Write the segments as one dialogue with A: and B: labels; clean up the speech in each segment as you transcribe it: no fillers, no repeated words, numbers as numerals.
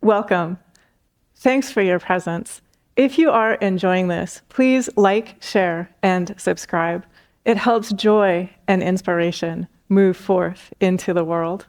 A: Welcome. Thanks for your presence. If you are enjoying this, please like, share, and subscribe. It helps joy and inspiration move forth into the world.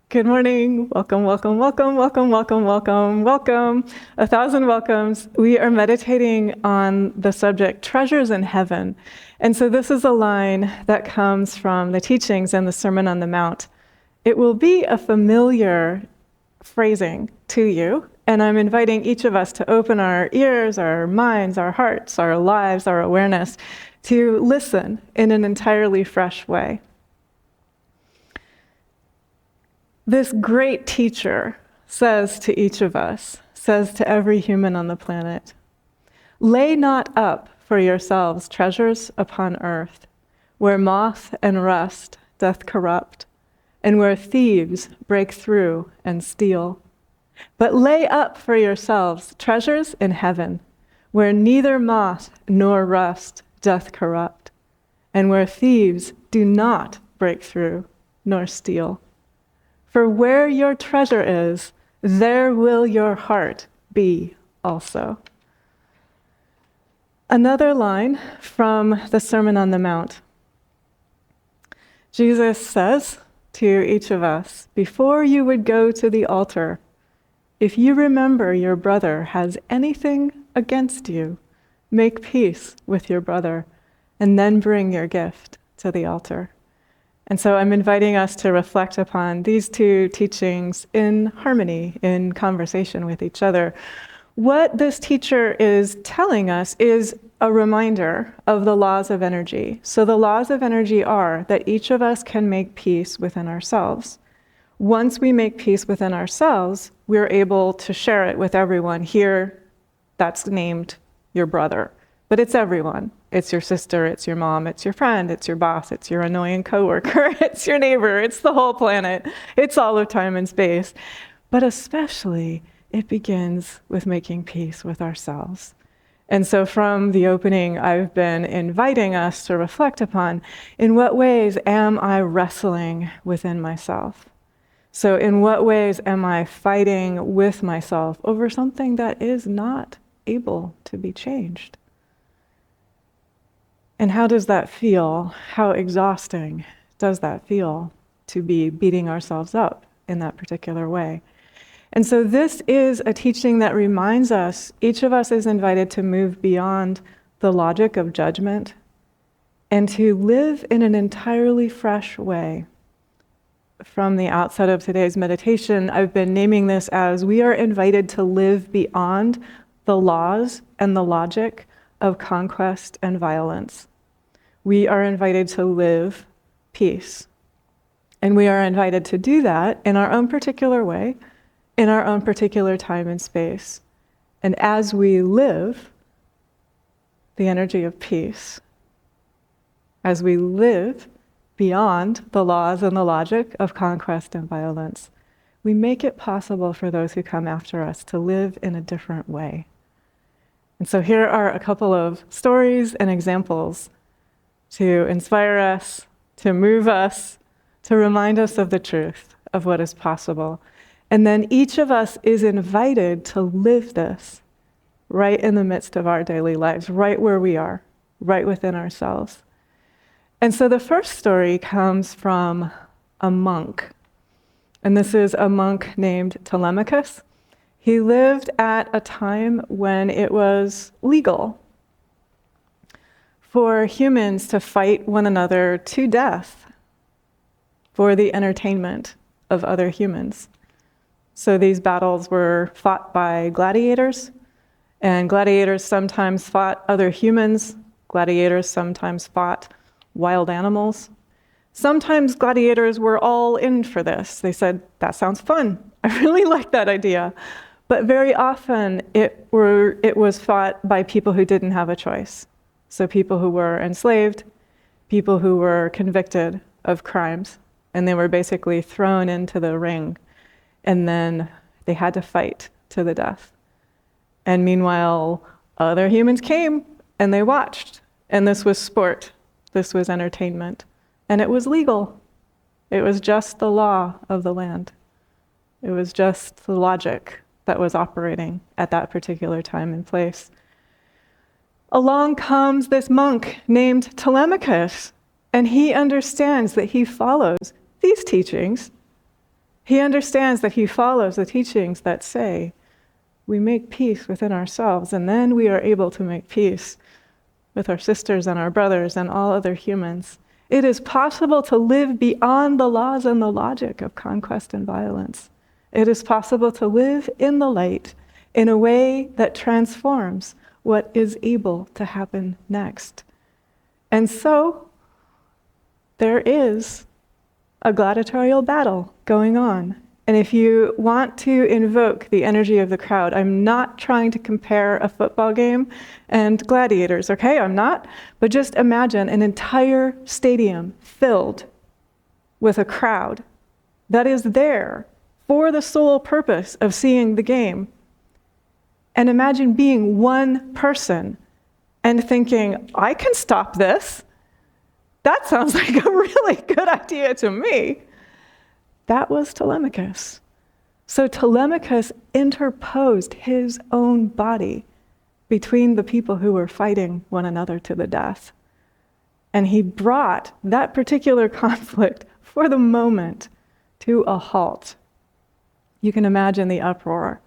A: Good morning. Welcome, welcome, welcome, welcome, welcome, welcome, welcome. 1,000 welcomes. We are meditating on the subject, treasures in heaven. And so this is a line that comes from the teachings in the Sermon on the Mount. It will be a familiar phrasing to you, and I'm inviting each of us to open our ears, our minds, our hearts, our lives, our awareness, to listen in an entirely fresh way. This great teacher says to each of us, says to every human on the planet, "Lay not up for yourselves treasures upon earth, where moth and rust doth corrupt, and where thieves break through and steal. But lay up for yourselves treasures in heaven, where neither moth nor rust doth corrupt, and where thieves do not break through nor steal. For where your treasure is, there will your heart be also." Another line from the Sermon on the Mount. Jesus says to each of us, "Before you would go to the altar, if you remember your brother has anything against you, make peace with your brother, and then bring your gift to the altar." And so I'm inviting us to reflect upon these two teachings in harmony, in conversation with each other. What this teacher is telling us is a reminder of the laws of energy. So the laws of energy are that each of us can make peace within ourselves. Once we make peace within ourselves, we're able to share it with everyone. Here, that's named your brother, but it's everyone. It's your sister, it's your mom, it's your friend, it's your boss, it's your annoying coworker, it's your neighbor, it's the whole planet. It's all of time and space. But especially, it begins with making peace with ourselves. And so from the opening, I've been inviting us to reflect upon, in what ways am I wrestling within myself? So in what ways am I fighting with myself over something that is not able to be changed? And how does that feel? How exhausting does that feel to be beating ourselves up in that particular way? And so this is a teaching that reminds us, each of us is invited to move beyond the logic of judgment and to live in an entirely fresh way. From the outset of today's meditation, I've been naming this as we are invited to live beyond the laws and the logic of conquest and violence. We are invited to live peace. And we are invited to do that in our own particular way, in our own particular time and space. And as we live the energy of peace, as we live beyond the laws and the logic of conquest and violence, we make it possible for those who come after us to live in a different way. And so here are a couple of stories and examples to inspire us, to move us, to remind us of the truth of what is possible. And then each of us is invited to live this right in the midst of our daily lives, right where we are, right within ourselves. And so the first story comes from a monk. And this is a monk named Telemachus. He lived at a time when it was legal for humans to fight one another to death for the entertainment of other humans. So these battles were fought by gladiators, and gladiators sometimes fought other humans. Gladiators sometimes fought wild animals. Sometimes gladiators were all in for this. They said, "That sounds fun. I really like that idea." But very often it was fought by people who didn't have a choice. So people who were enslaved, people who were convicted of crimes, and they were basically thrown into the ring. And then they had to fight to the death. And meanwhile, other humans came and they watched. And this was sport. This was entertainment. And it was legal. It was just the law of the land. It was just the logic that was operating at that particular time and place. Along comes this monk named Telemachus, and he understands that he follows these teachings. He understands that he follows the teachings that say, we make peace within ourselves, and then we are able to make peace with our sisters and our brothers and all other humans. It is possible to live beyond the laws and the logic of conquest and violence. It is possible to live in the light in a way that transforms what is able to happen next. And so, there is a gladiatorial battle going on. And if you want to invoke the energy of the crowd, I'm not trying to compare a football game and gladiators, okay? I'm not. But just imagine an entire stadium filled with a crowd that is there for the sole purpose of seeing the game. And imagine being one person and thinking, I can stop this. That sounds like a really good idea to me. That was Telemachus. So Telemachus interposed his own body between the people who were fighting one another to the death. And he brought that particular conflict for the moment to a halt. You can imagine the uproar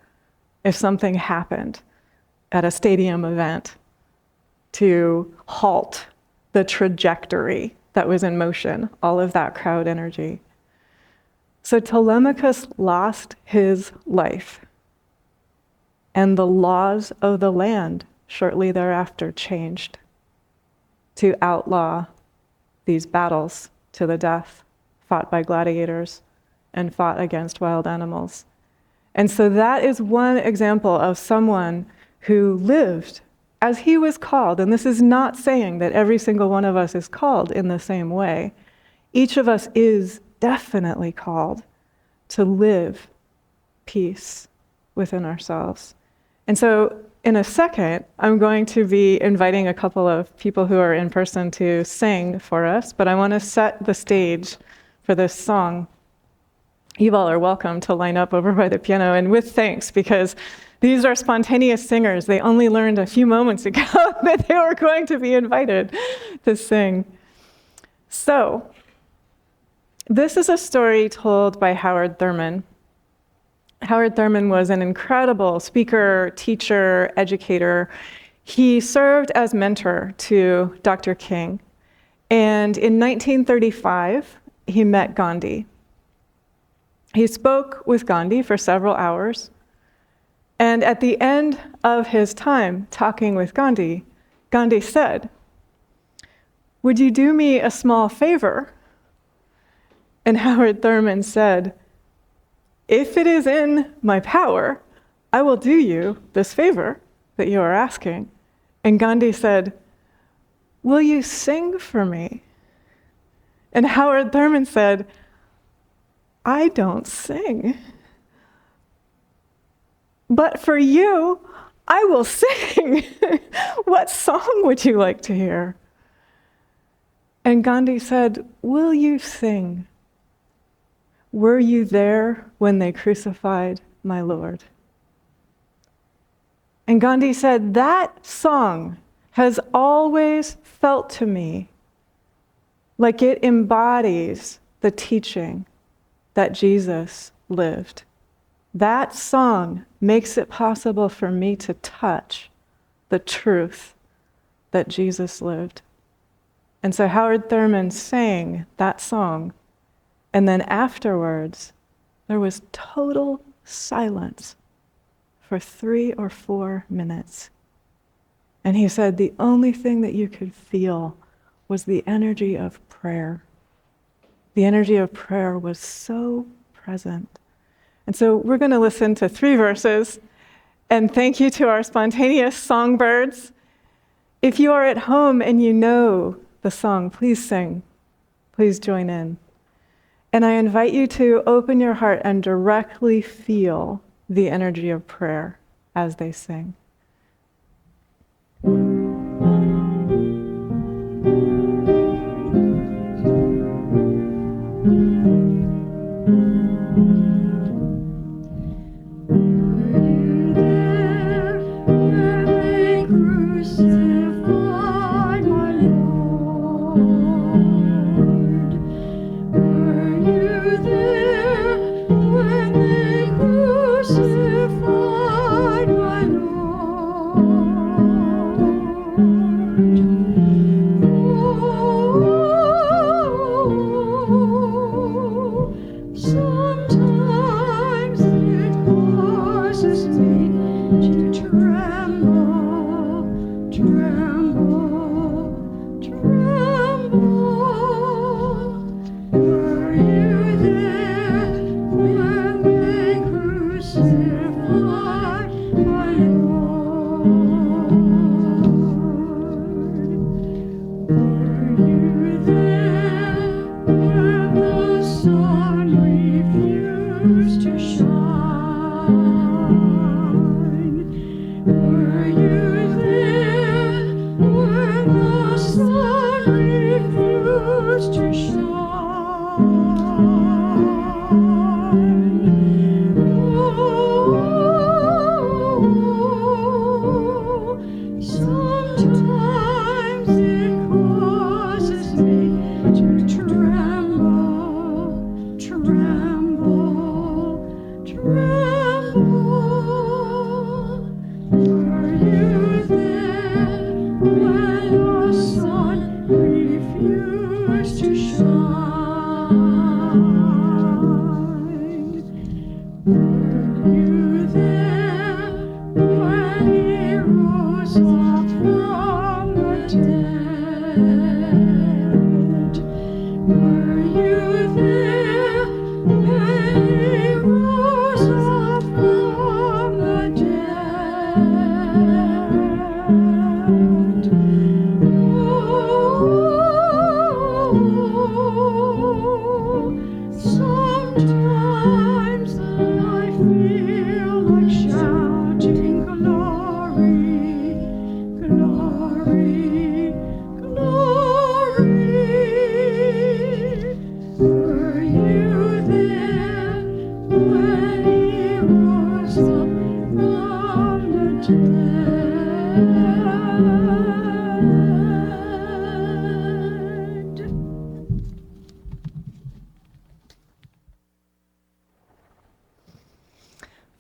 A: if something happened at a stadium event to halt the trajectory that was in motion, all of that crowd energy. So Telemachus lost his life, and the laws of the land shortly thereafter changed to outlaw these battles to the death fought by gladiators and fought against wild animals. And so that is one example of someone who lived as he was called. And this is not saying that every single one of us is called in the same way. Each of us is definitely called to live peace within ourselves. And so in a second, I'm going to be inviting a couple of people who are in person to sing for us, but I want to set the stage for this song. You all are welcome to line up over by the piano, and with thanks, because these are spontaneous singers. They only learned a few moments ago that they were going to be invited to sing. So, this is a story told by Howard Thurman. Howard Thurman was an incredible speaker, teacher, educator. He served as mentor to Dr. King. And in 1935, he met Gandhi. He spoke with Gandhi for several hours. And at the end of his time talking with Gandhi, Gandhi said, "Would you do me a small favor?" And Howard Thurman said, "If it is in my power, I will do you this favor that you are asking." And Gandhi said, "Will you sing for me?" And Howard Thurman said, "I don't sing. But for you, I will sing. What song would you like to hear?" And Gandhi said, "Will you sing? Were you there when they crucified my Lord?" And Gandhi said, "That song has always felt to me like it embodies the teaching that Jesus lived. That song makes it possible for me to touch the truth that Jesus lived." And so Howard Thurman sang that song, and then afterwards, there was total silence for 3 or 4 minutes. And he said the only thing that you could feel was the energy of prayer. The energy of prayer was so present. And so we're going to listen to 3 verses, and thank you to our spontaneous songbirds. If you are at home and you know the song, please sing. Please join in. And I invite you to open your heart and directly feel the energy of prayer as they sing.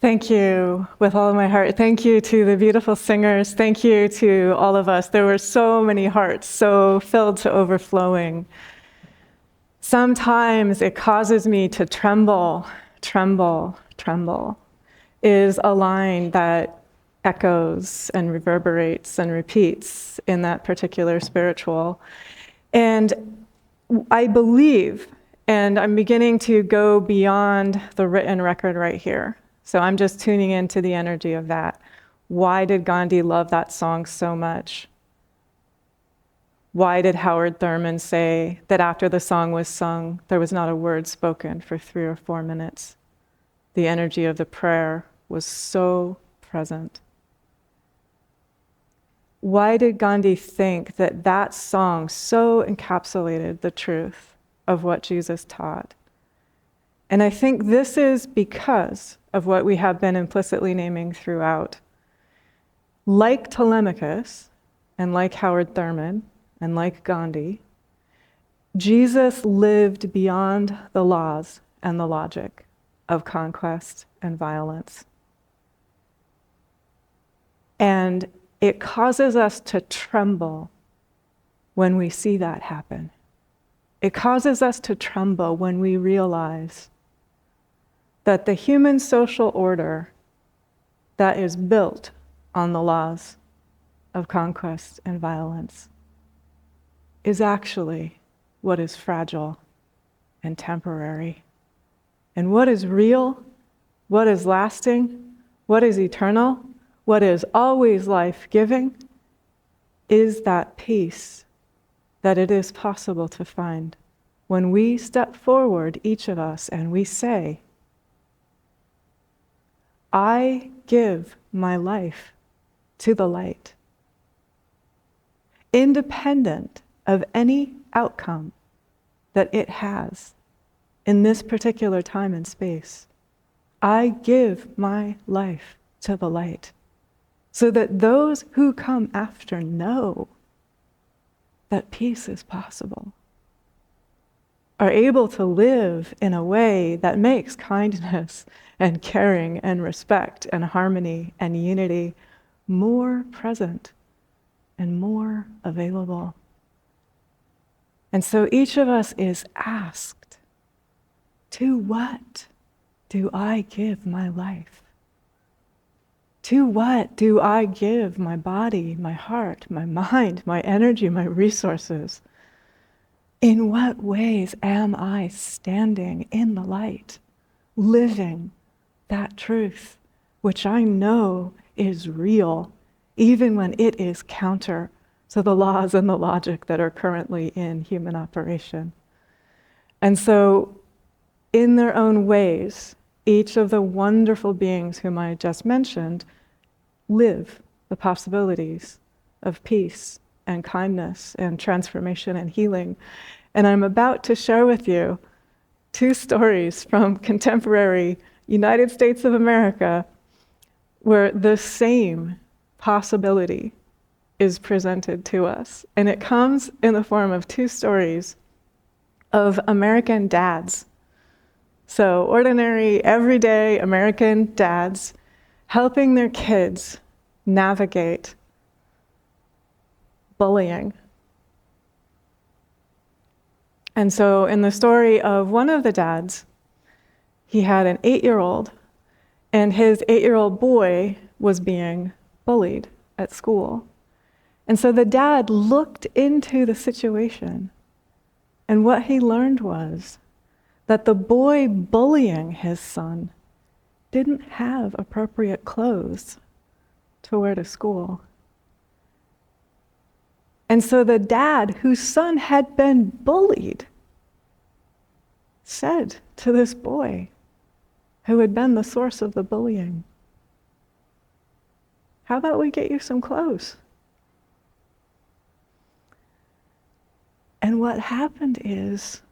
A: Thank you with all of my heart. Thank you to the beautiful singers. Thank you to all of us. There were so many hearts, so filled to overflowing. Sometimes it causes me to tremble, tremble, tremble, is a line that echoes and reverberates and repeats in that particular spiritual. And I believe, and I'm beginning to go beyond the written record right here. So I'm just tuning into the energy of that. Why did Gandhi love that song so much? Why did Howard Thurman say that after the song was sung, there was not a word spoken for 3 or 4 minutes? The energy of the prayer was so present. Why did Gandhi think that that song so encapsulated the truth of what Jesus taught? And I think this is because of what we have been implicitly naming throughout. Like Telemachus, and like Howard Thurman, and like Gandhi, Jesus lived beyond the laws and the logic of conquest and violence. And it causes us to tremble when we see that happen. It causes us to tremble when we realize that the human social order that is built on the laws of conquest and violence is actually what is fragile and temporary. And what is real, what is lasting, what is eternal, what is always life-giving is that peace that it is possible to find when we step forward, each of us, and we say, I give my life to the light, independent of any outcome that it has in this particular time and space. I give my life to the light so that those who come after know that peace is possible, are able to live in a way that makes kindness and caring and respect and harmony and unity more present and more available. And so each of us is asked, to what do I give my life? To what do I give my body, my heart, my mind, my energy, my resources? In what ways am I standing in the light, living that truth which I know is real, even when it is counter to the laws and the logic that are currently in human operation. And so, in their own ways, each of the wonderful beings whom I just mentioned live the possibilities of peace and kindness and transformation and healing. And I'm about to share with you 2 stories from contemporary United States of America where the same possibility is presented to us. And it comes in the form of 2 stories of American dads. So ordinary, everyday American dads helping their kids navigate bullying. And so in the story of one of the dads, he had an 8-year-old, and his 8-year-old boy was being bullied at school. And so the dad looked into the situation, and what he learned was that the boy bullying his son didn't have appropriate clothes to wear to school. And so the dad, whose son had been bullied, said to this boy, who had been the source of the bullying, "How about we get you some clothes?" And what happened is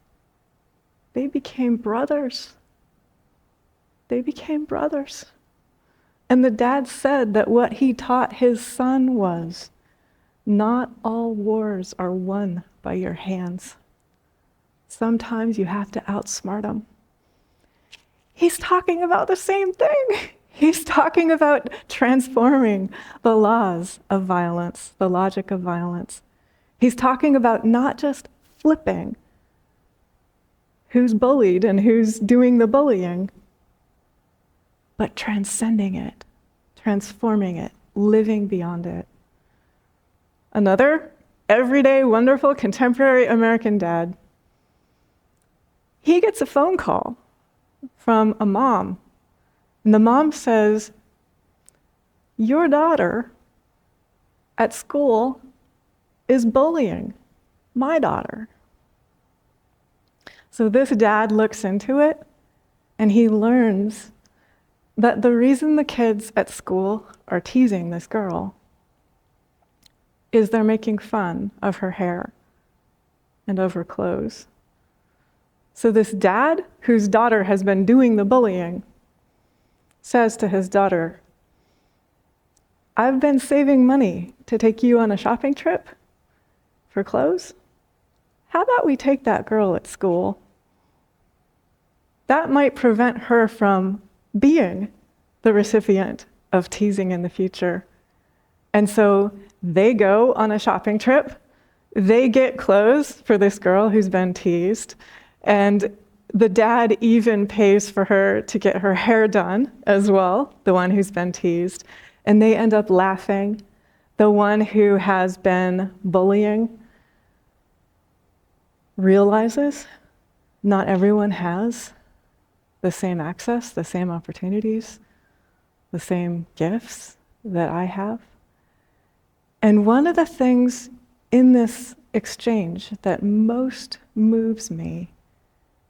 A: they became brothers. They became brothers. And the dad said that what he taught his son was, not all wars are won by your hands. Sometimes you have to outsmart them. He's talking about the same thing. He's talking about transforming the laws of violence, the logic of violence. He's talking about not just flipping who's bullied and who's doing the bullying, but transcending it, transforming it, living beyond it. Another everyday, wonderful, contemporary American dad, he gets a phone call from a mom. And the mom says, "Your daughter at school is bullying my daughter." So this dad looks into it, and he learns that the reason the kids at school are teasing this girl is they're making fun of her hair and of her clothes. So this dad, whose daughter has been doing the bullying, says to his daughter, "I've been saving money to take you on a shopping trip for clothes. How about we take that girl at school? That might prevent her from being the recipient of teasing in the future." And so they go on a shopping trip. They get clothes for this girl who's been teased. And the dad even pays for her to get her hair done as well, the one who's been teased. And they end up laughing. The one who has been bullying realizes not everyone has the same access, the same opportunities, the same gifts that I have. And one of the things in this exchange that most moves me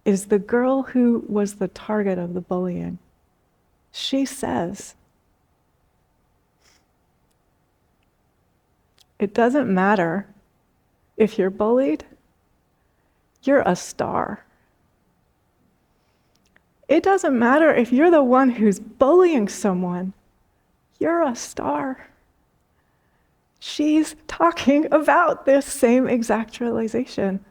A: is the girl who was the target of the bullying. She says, "It doesn't matter if you're bullied, you're a star. It doesn't matter if you're the one who's bullying someone, you're a star." She's talking about this same exact realization.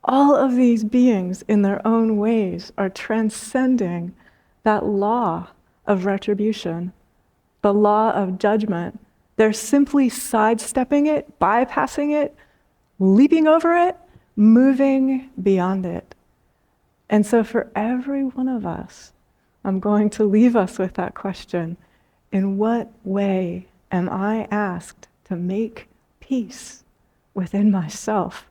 A: All of these beings in their own ways are transcending that law of retribution, the law of judgment. They're simply sidestepping it, bypassing it, leaping over it, moving beyond it. And so for every one of us, I'm going to leave us with that question. In what way am I asked to make peace within myself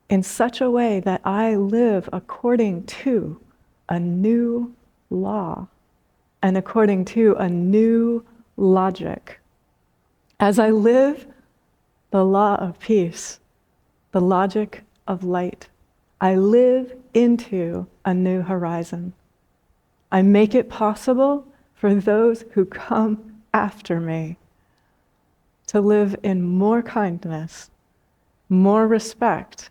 A: in such a way that I live according to a new law and according to a new logic. As I live the law of peace, the logic of light, I live into a new horizon. I make it possible for those who come after me to live in more kindness, more respect,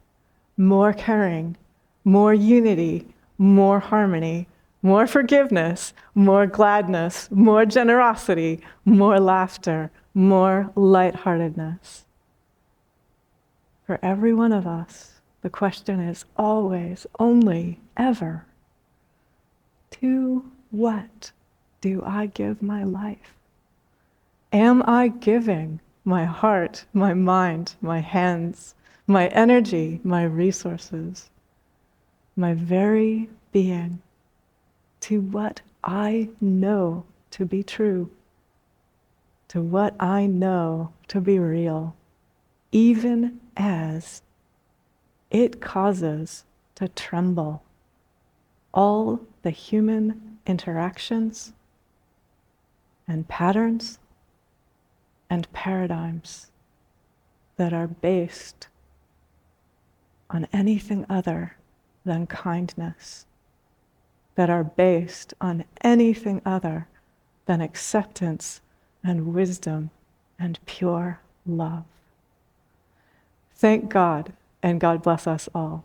A: more caring, more unity, more harmony, more forgiveness, more gladness, more generosity, more laughter, more lightheartedness. For every one of us, the question is always, only, ever, to what do I give my life? Am I giving my heart, my mind, my hands, my energy, my resources, my very being to what I know to be true, to what I know to be real, even as it causes to tremble all the human interactions and patterns and paradigms that are based on anything other than kindness, that are based on anything other than acceptance and wisdom and pure love. Thank God, and God bless us all.